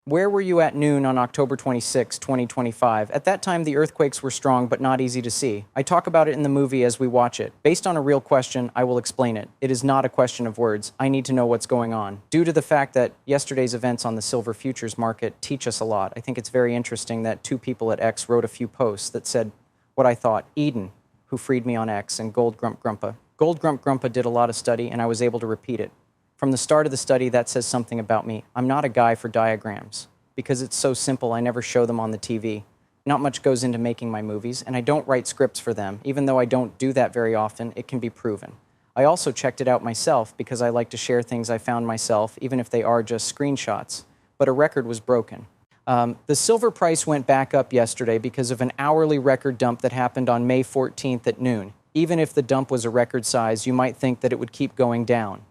Where were you at noon on October 26, 2025? At that time, the earthquakes were strong but not easy to see. I talk about it in the movie as we watch it. Based on a real question, I will explain it. It is not a question of words. I need to know what's going on. Due to the fact that yesterday's events on the silver futures market teach us a lot, I think it's very interesting that two people at X wrote a few posts that said what I thought. Eden, who freed me on X, and Gold Grump Grumpa. Gold Grump Grumpa did a lot of study, and I was able to repeat it. From the start of the study, that says something about me. I'm not a guy for diagrams. Because it's so simple, I never show them on the TV. Not much goes into making my movies, and I don't write scripts for them. Even though I don't do that very often, it can be proven. I also checked it out myself because I like to share things I found myself, even if they are just screenshots. But a record was broken. The silver price went back up yesterday because of an hourly record dump that happened on May 14th at noon. Even if the dump was a record size, you might think that it would keep going down.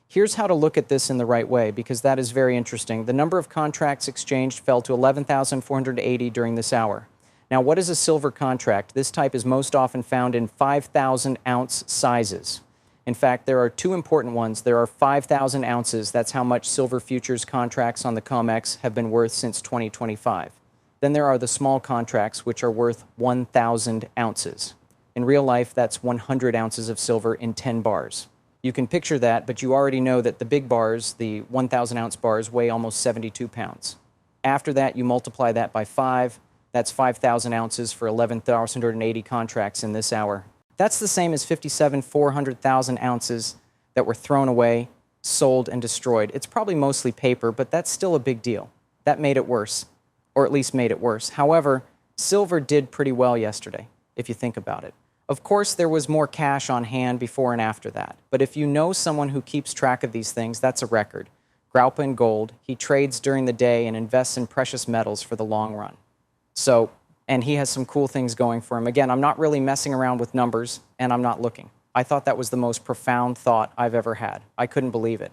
Here's how to look at this in the right way, because that is very interesting. The number of contracts exchanged fell to 11,480 during this hour. Now, what is a silver contract? This type is most often found in 5,000-ounce sizes. In fact, there are two important ones. There are 5,000 ounces. That's how much silver futures contracts on the COMEX have been worth since 2025. Then there are the small contracts, which are worth 1,000 ounces. In real life, that's 100 ounces of silver in 10 bars. You can picture that, but you already know that the big bars, the 1,000-ounce bars, weigh almost 72 pounds. After that, you multiply that by 5. That's 5,000 ounces for 11,480 contracts in this hour. That's the same as 400,000 ounces that were thrown away, sold, and destroyed. It's probably mostly paper, but that's still a big deal. That made it worse, or at least made it worse. However, silver did pretty well yesterday, if you think about it. Of course, there was more cash on hand before and after that. But if you know someone who keeps track of these things, that's a record. Graupa in gold, he trades during the day and invests in precious metals for the long run. And he has some cool things going for him. Again, I'm not really messing around with numbers, and I'm not looking. I thought that was the most profound thought I've ever had. I couldn't believe it.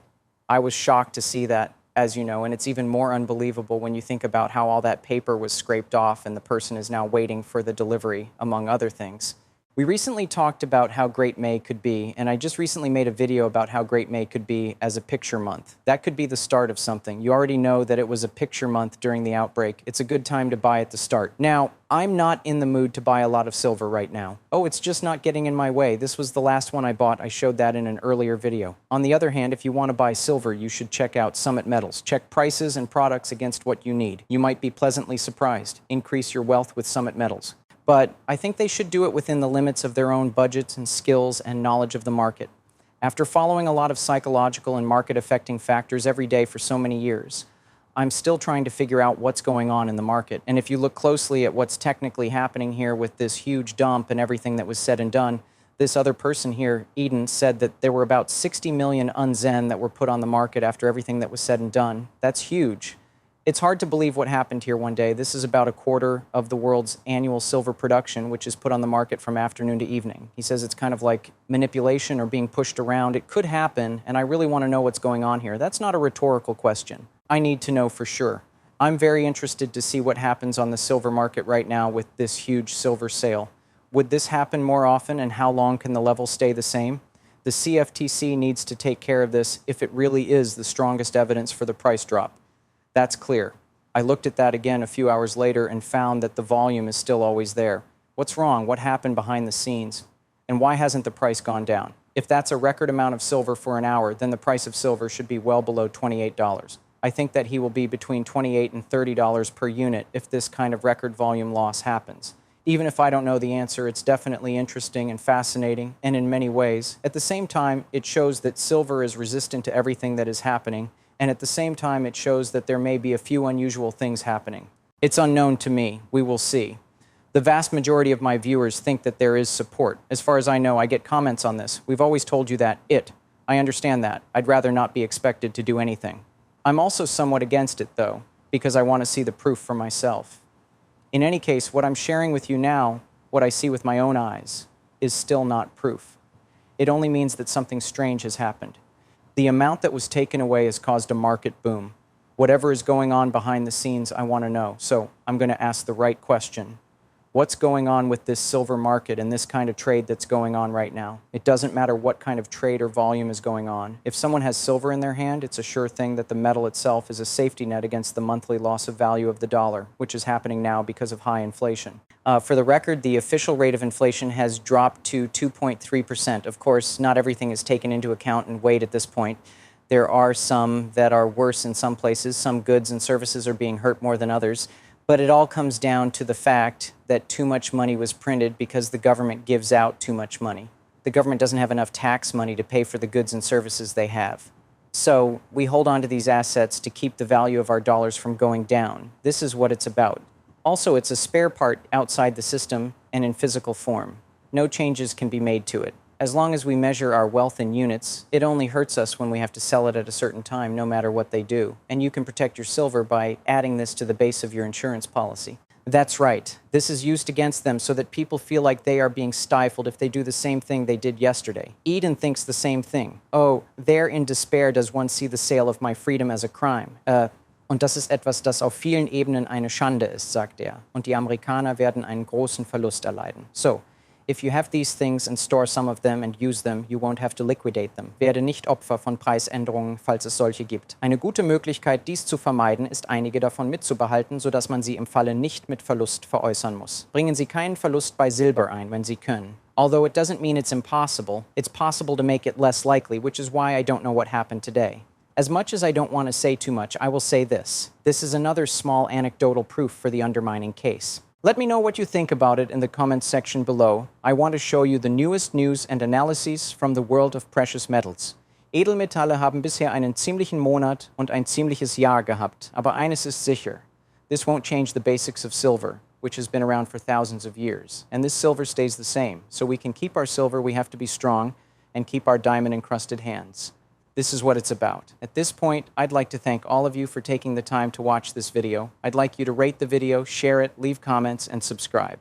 I was shocked to see that, as you know, and it's even more unbelievable when you think about how all that paper was scraped off and the person is now waiting for the delivery, among other things. We recently talked about how great May could be, and I just recently made a video about how great May could be as a picture month. That could be the start of something. You already know that it was a picture month during the outbreak. It's a good time to buy at the start. Now, I'm not in the mood to buy a lot of silver right now. Oh, it's just not getting in my way. This was the last one I bought. I showed that in an earlier video. On the other hand, if you want to buy silver, you should check out Summit Metals. Check prices and products against what you need. You might be pleasantly surprised. Increase your wealth with Summit Metals. But I think they should do it within the limits of their own budgets and skills and knowledge of the market. After following a lot of psychological and market-affecting factors every day for so many years, I'm still trying to figure out what's going on in the market. And if you look closely at what's technically happening here with this huge dump and everything that was said and done, this other person here, Eden, said that there were about 60 million unzen that were put on the market after everything that was said and done. That's huge. It's hard to believe what happened here one day. This is about a quarter of the world's annual silver production, which is put on the market from afternoon to evening. He says it's kind of like manipulation or being pushed around. It could happen, and I really want to know what's going on here. That's not a rhetorical question. I need to know for sure. I'm very interested to see what happens on the silver market right now with this huge silver sale. Would this happen more often, and how long can the level stay the same? The CFTC needs to take care of this if it really is the strongest evidence for the price drop. That's clear. I looked at that again a few hours later and found that the volume is still always there. What's wrong? What happened behind the scenes? And why hasn't the price gone down? If that's a record amount of silver for an hour, then the price of silver should be well below $28. I think that he will be between $28 and $30 per unit if this kind of record volume loss happens. Even if I don't know the answer, it's definitely interesting and fascinating, and in many ways. At the same time, it shows that silver is resistant to everything that is happening, and at the same time, it shows that there may be a few unusual things happening. It's unknown to me. We will see. The vast majority of my viewers think that there is support. As far as I know, I get comments on this. We've always told you that. I understand that. I'd rather not be expected to do anything. I'm also somewhat against it, though, because I want to see the proof for myself. In any case, what I'm sharing with you now, what I see with my own eyes, is still not proof. It only means that something strange has happened. The amount that was taken away has caused a market boom. Whatever is going on behind the scenes, I want to know. So I'm going to ask the right question. What's going on with this silver market and this kind of trade that's going on right now? It doesn't matter what kind of trade or volume is going on. If someone has silver in their hand, it's a sure thing that the metal itself is a safety net against the monthly loss of value of the dollar, which is happening now because of high inflation. For the record, the official rate of inflation has dropped to 2.3%. Of course, not everything is taken into account and weighed at this point. There are some that are worse in some places. Some goods and services are being hurt more than others. But it all comes down to the fact that too much money was printed because the government gives out too much money. The government doesn't have enough tax money to pay for the goods and services they have. So we hold on to these assets to keep the value of our dollars from going down. This is what it's about. Also, it's a spare part outside the system and in physical form. No changes can be made to it. As long as we measure our wealth in units, it only hurts us when we have to sell it at a certain time, no matter what they do. And you can protect your silver by adding this to the base of your insurance policy. That's right. This is used against them so that people feel like they are being stifled if they do the same thing they did yesterday. Eden thinks the same thing. Oh, there in despair does one see the sale of my freedom as a crime. Und das ist etwas, das auf vielen Ebenen eine Schande ist, sagt er. Und die Amerikaner werden einen großen Verlust erleiden. So, if you have these things and store some of them and use them, you won't have to liquidate them. Werde nicht Opfer von Preisänderungen, falls es solche gibt. Eine gute Möglichkeit, dies zu vermeiden, ist, einige davon mitzubehalten, sodass man sie im Falle nicht mit Verlust veräußern muss. Bringen Sie keinen Verlust bei Silber ein, wenn Sie können. Although it doesn't mean it's possible to make it less likely, which is why I don't know what happened today. As much as I don't want to say too much, I will say this. This is another small anecdotal proof for the undermining case. Let me know what you think about it in the comments section below. I want to show you the newest news and analyses from the world of precious metals. Edelmetalle haben bisher einen ziemlichen Monat und ein ziemliches Jahr gehabt, aber eines ist sicher. This won't change the basics of silver, which has been around for thousands of years. And this silver stays the same. So we can keep our silver, we have to be strong, and keep our diamond-encrusted hands. This is what it's about. At this point, I'd like to thank all of you for taking the time to watch this video. I'd like you to rate the video, share it, leave comments, and subscribe.